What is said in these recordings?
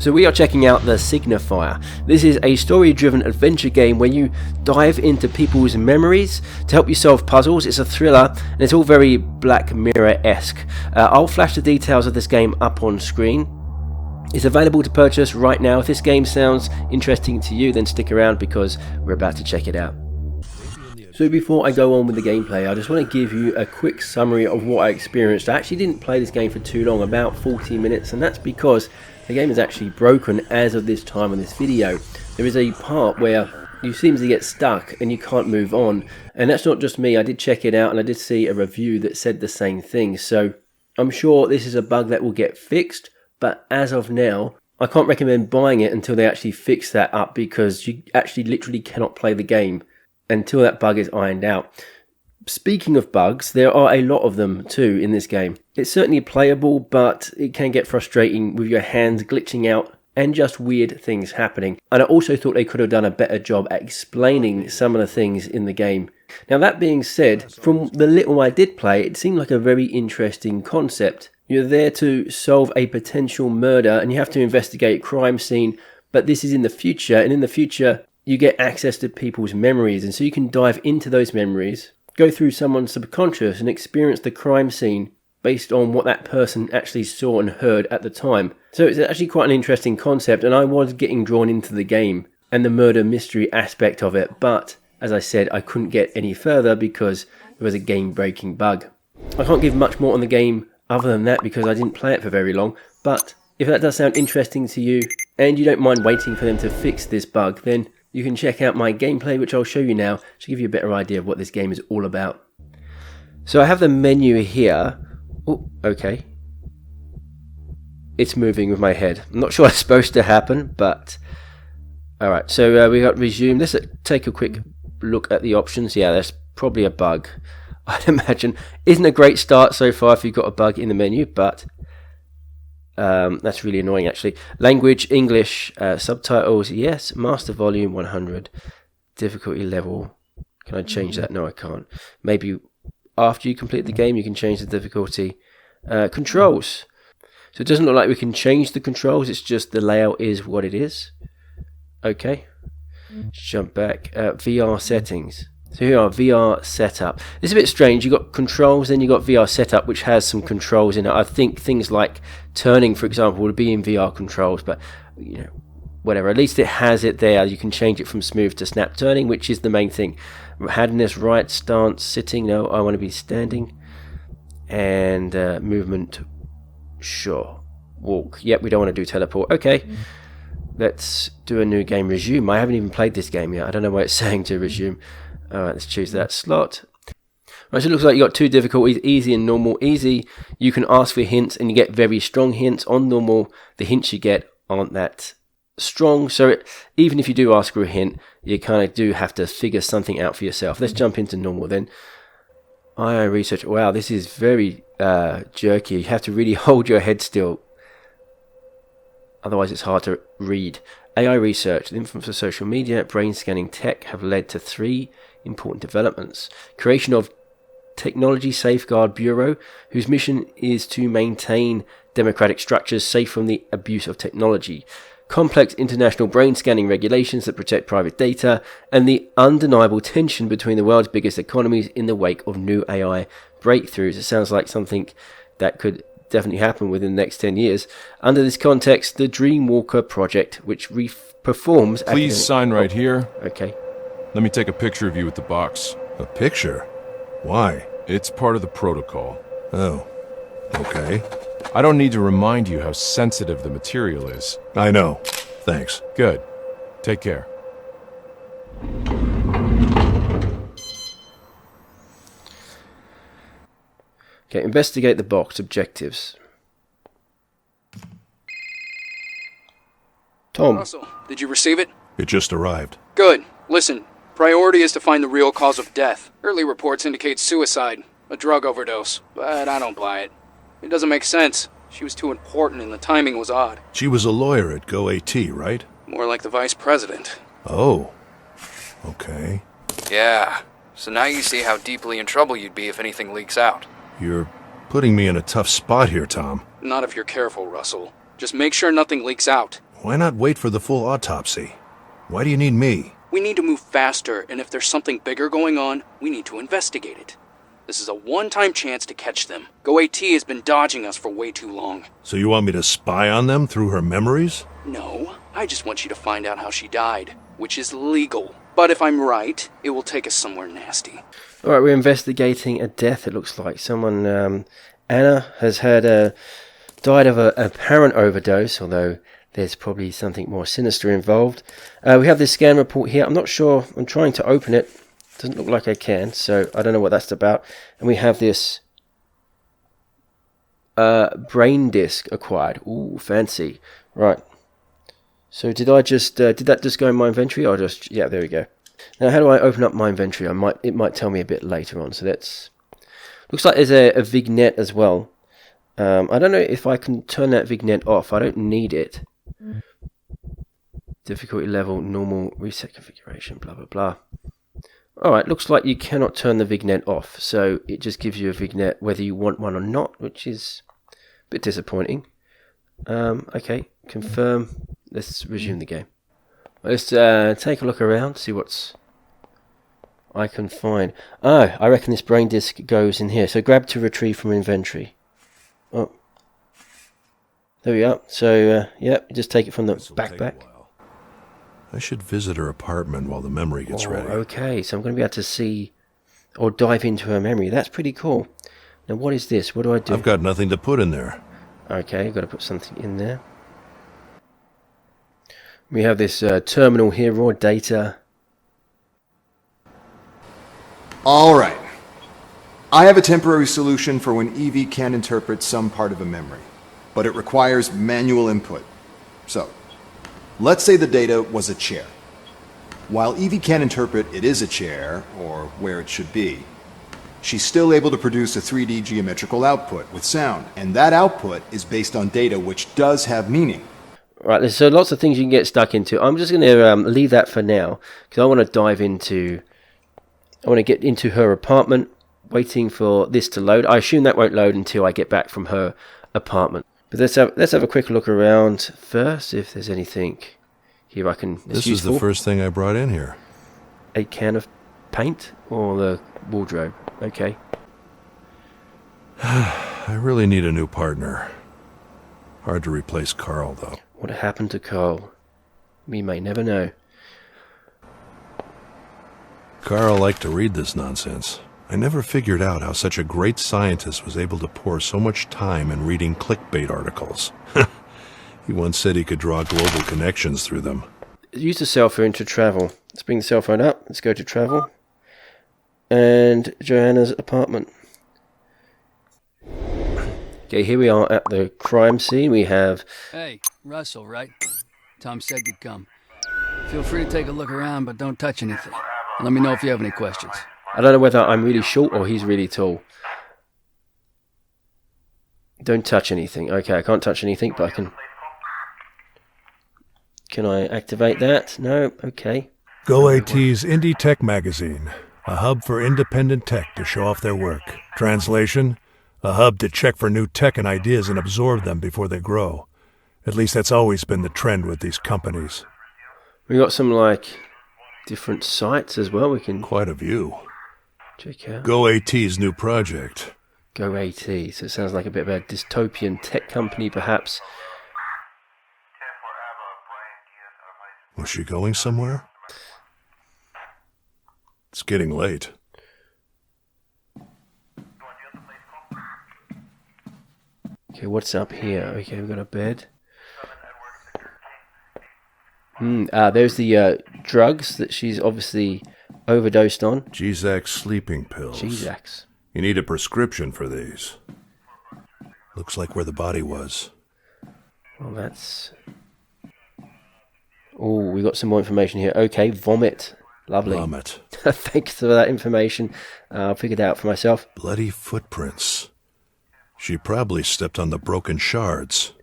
So we are checking out the Signifier. This is a story-driven adventure game where you dive into people's memories to help you solve puzzles. It's a thriller and it's all very Black Mirror-esque. I'll flash the details of this game up on screen. It's available to purchase right now. If this game sounds interesting to you, then stick around because we're about to check it out. So before I go on with the gameplay, I just want to give you a quick summary of what I experienced. I actually didn't play this game for too long, about 40 minutes, and that's because the game is actually broken as of this time in this video. There is a part where you seem to get stuck and you can't move on, and that's not just me. I did check it out and I did see a review that said the same thing, so I'm sure this is a bug that will get fixed, but as of now I can't recommend buying it until they actually fix that up, because you actually literally cannot play the game until that bug is ironed out. Speaking of bugs, there are a lot of them too in this game. It's certainly playable, but it can get frustrating with your hands glitching out and just weird things happening. And I also thought they could have done a better job at explaining some of the things in the game. Now that being said, from the little I did play, it seemed like a very interesting concept. You're there to solve a potential murder and you have to investigate a crime scene, but this is in the future, and in the future you get access to people's memories, and so you can dive into those memories, go through someone's subconscious and experience the crime scene based on what that person actually saw and heard at the time. So it's actually quite an interesting concept, and I was getting drawn into the game and the murder mystery aspect of it, but as I said, I couldn't get any further because there was a game-breaking bug. I can't give much more on the game other than that because I didn't play it for very long, but if that does sound interesting to you and you don't mind waiting for them to fix this bug, then you can check out my gameplay, which I'll show you now to give you a better idea of what this game is all about. So I have the menu here. Oh, okay. It's moving with my head. I'm not sure what's supposed to happen, but alright, so we got resume. Let's take a quick look at the options. Yeah, there's probably a bug, I'd imagine. Isn't a great start so far if you've got a bug in the menu, but that's really annoying actually. Language, English, subtitles, yes. Master volume 100. Difficulty level. Can I change that? No, I can't. Maybe after you complete the game you can change the difficulty. Controls. So it doesn't look like we can change the controls, it's just the layout is what it is. Okay. Let's jump back. VR settings. So here are VR setup. It's a bit strange. You've got controls, then you've got VR setup, which has some controls in it. I think things like turning, for example, would be in VR controls, but you know, whatever. At least it has it there. You can change it from smooth to snap turning, which is the main thing. Handedness, right, stance, sitting. No, I want to be standing. And movement, sure. Walk. Yep, we don't want to do teleport. Okay. Let's do a new game. Resume. I haven't even played this game yet. I don't know why it's saying to resume. Alright, let's choose that slot. Right, so it looks like you got two difficulties, easy and normal. Easy, you can ask for hints and you get very strong hints. On normal, the hints you get aren't that strong. So even if you do ask for a hint, you kind of do have to figure something out for yourself. Let's jump into normal then. AI research. Wow, this is very jerky. You have to really hold your head still. Otherwise, it's hard to read. AI research, the influence of social media, brain scanning tech have led to 3 important developments. Creation of Technology Safeguard Bureau, whose mission is to maintain democratic structures safe from the abuse of technology. Complex international brain scanning regulations that protect private data, and the undeniable tension between the world's biggest economies in the wake of new AI breakthroughs. It sounds like something that could definitely happen within the next 10 years. Under this context, the Dreamwalker project, which performs... Please sign right here. Okay. Let me take a picture of you with the box. A picture? Why? It's part of the protocol. Oh, okay. I don't need to remind you how sensitive the material is. I know. Thanks. Good. Take care. Okay, investigate the box. Objectives. Tom. Russell, did you receive it? It just arrived. Good. Listen, priority is to find the real cause of death. Early reports indicate suicide, a drug overdose, but I don't buy it. It doesn't make sense. She was too important and the timing was odd. She was a lawyer at GoAT, right? More like the vice president. Oh. Okay. Yeah. So now you see how deeply in trouble you'd be if anything leaks out. You're putting me in a tough spot here, Tom. Not if you're careful, Russell. Just make sure nothing leaks out. Why not wait for the full autopsy? Why do you need me? We need to move faster, and if there's something bigger going on, we need to investigate it. This is a one-time chance to catch them. GoAT has been dodging us for way too long. So you want me to spy on them through her memories? No, I just want you to find out how she died, which is legal. But if I'm right, it will take us somewhere nasty. Alright, we're investigating a death, it looks like. Someone, Anna, has died of an apparent overdose, although there's probably something more sinister involved. We have this scan report here. I'm not sure. I'm trying to open it. Doesn't look like I can, so I don't know what that's about. And we have this brain disk acquired. Ooh, fancy. Right. So did that just go in my inventory, or just... Yeah, there we go. Now, how do I open up my inventory? It might tell me a bit later on. So that's... Looks like there's a vignette as well. I don't know if I can turn that vignette off. I don't need it. Difficulty level, normal, reset configuration, blah, blah, blah. Alright, looks like you cannot turn the vignette off. So it just gives you a vignette whether you want one or not, which is a bit disappointing. Okay, confirm. Let's resume the game. Let's take a look around, see what's I can find. Oh, I reckon this brain disk goes in here. So grab to retrieve from inventory. Oh. There we are. So, yeah, just take it from the backpack. I should visit her apartment while the memory gets ready. Okay, so I'm going to be able to see or dive into her memory. That's pretty cool. Now, what is this? What do I do? I've got nothing to put in there. Okay, got to put something in there. We have this terminal here, raw data. All right. I have a temporary solution for when Evie can't interpret some part of a memory, but it requires manual input. So, let's say the data was a chair. While Evie can't interpret it is a chair, or where it should be, she's still able to produce a 3D geometrical output with sound, and that output is based on data which does have meaning. Right, there's so lots of things you can get stuck into. I'm just going to leave that for now, because I want to get into her apartment, waiting for this to load. I assume that won't load until I get back from her apartment. But let's have a quick look around first, if there's anything here I can... This is the first thing I brought in here. A can of paint or the wardrobe? Okay. I really need a new partner. Hard to replace Carl, though. What happened to Carl? We may never know. Carl liked to read this nonsense. I never figured out how such a great scientist was able to pour so much time in reading clickbait articles. He once said he could draw global connections through them. Use the cell phone to travel. Let's bring the cell phone up. Let's go to travel. And Joanna's apartment. Okay, here we are at the crime scene. We have... Hey, Russell, right? Tom said you'd come. Feel free to take a look around, but don't touch anything. Let me know if you have any questions. I don't know whether I'm really short or he's really tall. Don't touch anything. Okay, I can't touch anything, but I can... Can I activate that? No? Okay. GoAT's Indie Tech Magazine, a hub for independent tech to show off their work. Translation, a hub to check for new tech and ideas and absorb them before they grow. At least that's always been the trend with these companies. We got some, like, different sites as well we can Quite a view. check out. GoAT's new project. GoAT. So it sounds like a bit of a dystopian tech company, perhaps. Was she going somewhere? It's getting late. Okay, what's up here? Okay, we've got a bed. There's the drugs that she's obviously overdosed on. G-Zax sleeping pills. G-Zax. You need a prescription for these. Looks like where the body was. Well, that's... Oh, we got some more information here. Okay, vomit. Lovely. Vomit. Thanks for that information. I'll figure it out for myself. Bloody footprints. She probably stepped on the broken shards.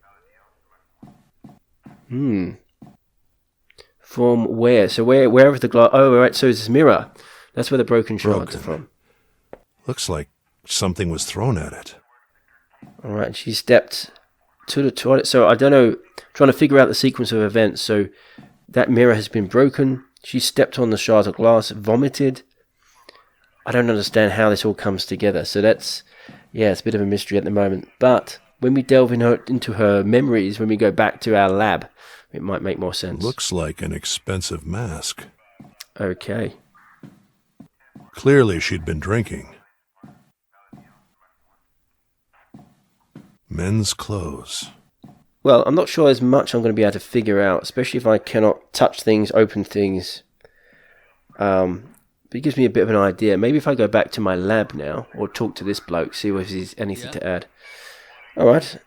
From where? So wherever the glass... Oh, right, so it's this mirror. That's where the broken shards are from. Looks like something was thrown at it. All right, she stepped to the toilet. So I don't know, trying to figure out the sequence of events. So that mirror has been broken. She stepped on the shards of glass, vomited. I don't understand how this all comes together. So that's, yeah, it's a bit of a mystery at the moment. But when we delve into her memories, when we go back to our lab, it might make more sense. Looks like an expensive mask. Okay. Clearly she'd been drinking. Men's clothes. Well, I'm not sure there's much I'm going to be able to figure out, especially if I cannot touch things, open things. But it gives me a bit of an idea. Maybe if I go back to my lab now, or talk to this bloke, see if there's anything to add. Alright.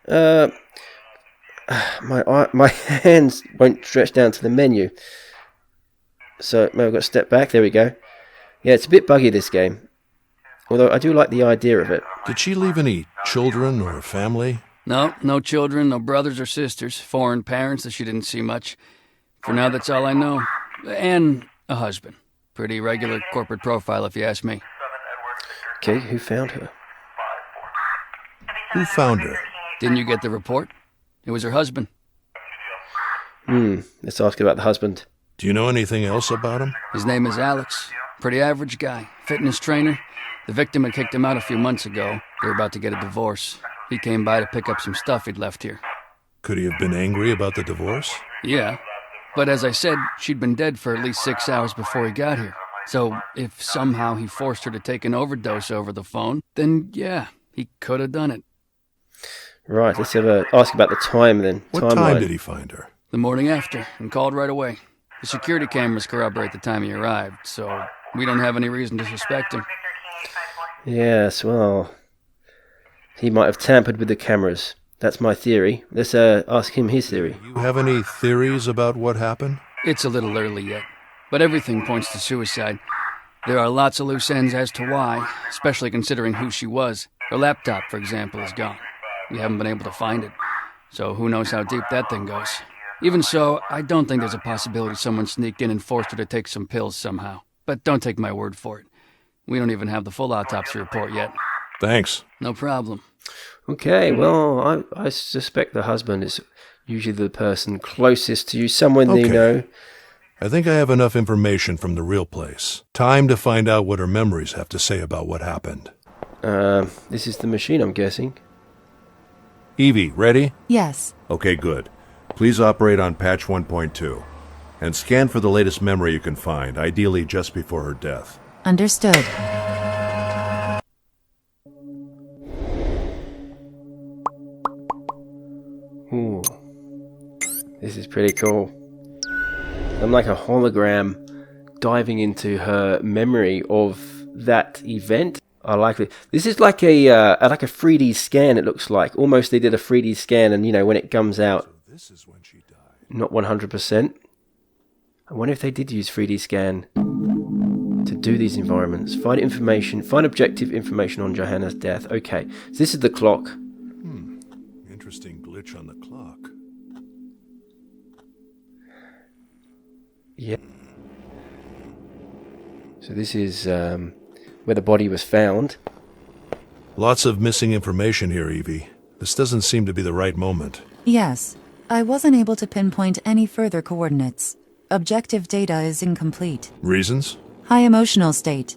My hands won't stretch down to the menu. So maybe I've got to step back. There we go. Yeah, it's a bit buggy, this game. Although I do like the idea of it. Did she leave any children or family? No children, no brothers or sisters, foreign parents that she didn't see much. For now, that's all I know. And a husband. Pretty regular corporate profile, if you ask me. Okay, who found her? Who found her? Didn't you get the report? It was her husband. Let's ask about the husband. Do you know anything else about him? His name is Alex. Pretty average guy. Fitness trainer. The victim had kicked him out a few months ago. They were about to get a divorce. He came by to pick up some stuff he'd left here. Could he have been angry about the divorce? Yeah. But as I said, she'd been dead for at least 6 hours before he got here. So if somehow he forced her to take an overdose over the phone, then yeah, he could have done it. Right, let's ask about the time then. What time did he find her? The morning after, and called right away. The security cameras corroborate the time he arrived, so we don't have any reason to suspect him. Yes, well, he might have tampered with the cameras. That's my theory. Let's ask him his theory. Do you have any theories about what happened? It's a little early yet, but everything points to suicide. There are lots of loose ends as to why, especially considering who she was. Her laptop, for example, is gone. We haven't been able to find it, so who knows how deep that thing goes. Even so, I don't think there's a possibility someone sneaked in and forced her to take some pills somehow. But don't take my word for it. We don't even have the full autopsy report yet. Thanks. No problem. Okay, well, I suspect the husband is usually the person closest to you, someone they know. I think I have enough information from the real place. Time to find out what her memories have to say about what happened. This is the machine, I'm guessing. Evie, ready? Yes. Okay, good. Please operate on patch 1.2. And scan for the latest memory you can find, ideally just before her death. Understood. Ooh. This is pretty cool. I'm like a hologram diving into her memory of that event. I like it. This is like a 3D scan, it looks like. Almost they did a 3D scan, and when it comes out, So this is when she died. not 100%. I wonder if they did use 3D scan to do these environments. Find objective information on Johanna's death. Okay, so this is the clock. Interesting glitch on the clock. Yeah. So this is where the body was found. Lots of missing information here, Evie. This doesn't seem to be the right moment. Yes. I wasn't able to pinpoint any further coordinates. Objective data is incomplete. Reasons? High emotional state.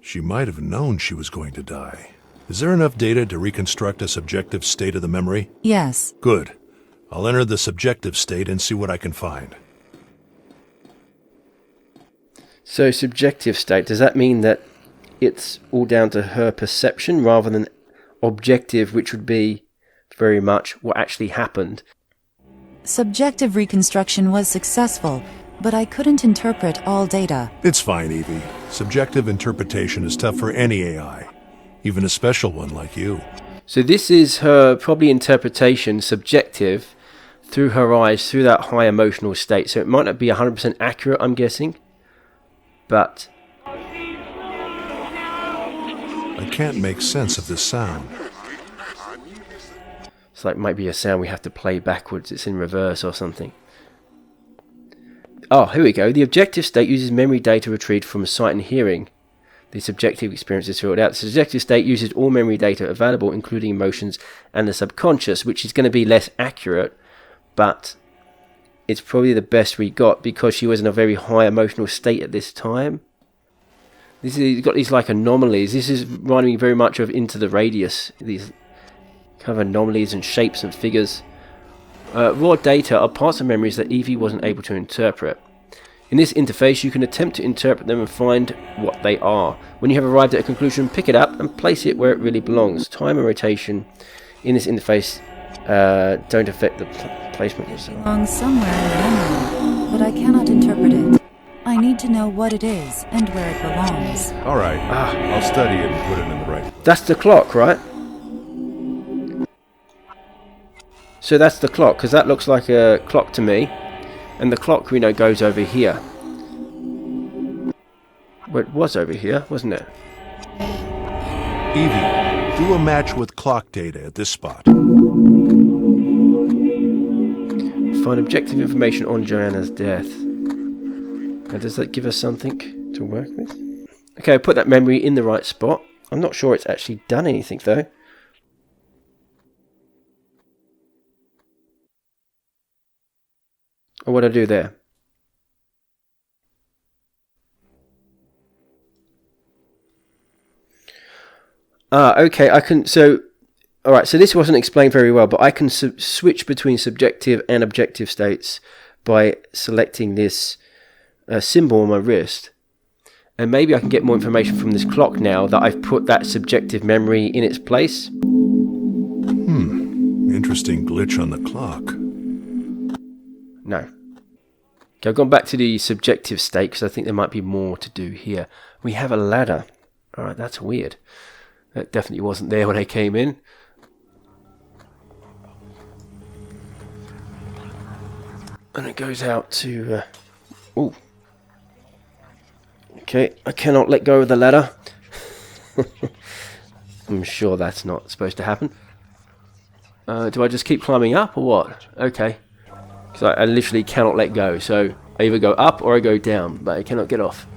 She might have known she was going to die. Is there enough data to reconstruct a subjective state of the memory? Yes. Good. I'll enter the subjective state and see what I can find. So subjective state, does that mean that it's all down to her perception rather than objective, which would be very much what actually happened? Subjective reconstruction was successful, but I couldn't interpret all data. It's fine, Evie. Subjective interpretation is tough for any AI, even a special one like you. So this is her probably interpretation, subjective, through her eyes, through that high emotional state. So it might not be 100% accurate, I'm guessing. But I can't make sense of this sound. it's like maybe a sound we have to play backwards. It's in reverse or something. Oh, here we go. The objective state uses memory data retrieved from sight and hearing. The subjective experience is filled out. The subjective state uses all memory data available, including emotions and the subconscious, which is going to be less accurate, but it's probably the best we got because she was in a very high emotional state at this time. You've got these like anomalies. This is reminding me very much of Into the Radius. These kind of anomalies and shapes and figures. Raw data are parts of memories that Evie wasn't able to interpret. In this interface, you can attempt to interpret them and find what they are. When you have arrived at a conclusion, pick it up and place it where it really belongs. Time and rotation in this interface don't affect the placement. It belongs somewhere in the memory, but I cannot interpret it. I need to know what it is and where it belongs. All right, I'll study it and put it in the right place. That's the clock, right? So that's the clock, because that looks like a clock to me. And the clock, we know, goes over here. Well, it was over here, wasn't it? Evie, do a match with clock data at this spot. Find objective information on Joanna's death. Now, does that give us something to work with? Okay, I put that memory in the right spot. I'm not sure it's actually done anything, though. Or what do I do there? Okay, I can, so, alright, so this wasn't explained very well, but I can switch between subjective and objective states by selecting this symbol on my wrist. And maybe I can get more information from this clock now that I've put that subjective memory in its place. Interesting glitch on the clock. No. Okay, I've gone back to the subjective state because I think there might be more to do here. We have a ladder. Alright, that's weird. That definitely wasn't there when I came in. And it goes out to... ooh. Okay, I cannot let go of the ladder. I'm sure that's not supposed to happen. Do I just keep climbing up or what? Okay. Because I literally cannot let go. So I either go up or I go down, but I cannot get off.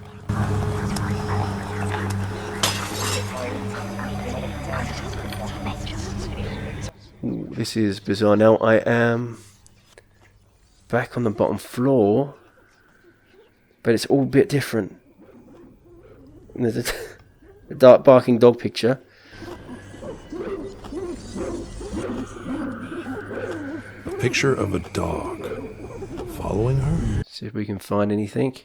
Ooh, this is bizarre. Now I am back on the bottom floor, but it's all a bit different. And there's a dark barking dog picture. A picture of a dog. Following her? See if we can find anything.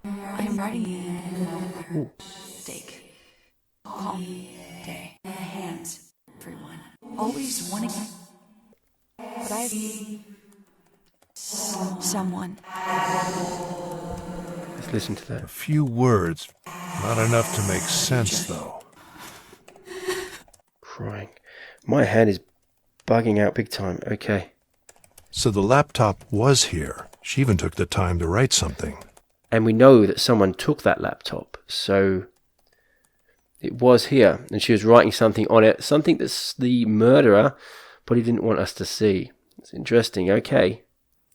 I'm ready. Steak. Calm day. Hands. Everyone. Always wanting. But I see someone. Let's listen to that. A few words. Not enough to make sense, though. Crying. My hand is bugging out big time. Okay. So the laptop was here. She even took the time to write something. And we know that someone took that laptop. So it was here. And she was writing something on it. Something that the murderer probably didn't want us to see. It's interesting. Okay.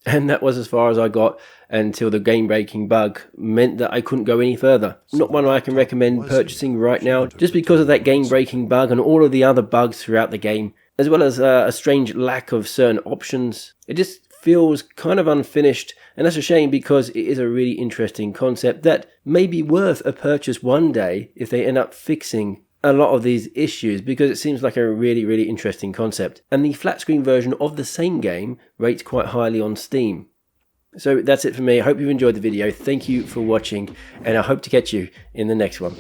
And that was as far as I got until the game-breaking bug meant that I couldn't go any further. Not one I can recommend purchasing right now, just because of that game-breaking bug and all of the other bugs throughout the game, as well as a strange lack of certain options. It just feels kind of unfinished, and that's a shame because it is a really interesting concept that may be worth a purchase one day if they end up fixing a lot of these issues, because it seems like a really, really interesting concept. And the flat screen version of the same game rates quite highly on Steam. So that's it for me. I hope you've enjoyed the video. Thank you for watching, and I hope to catch you in the next one.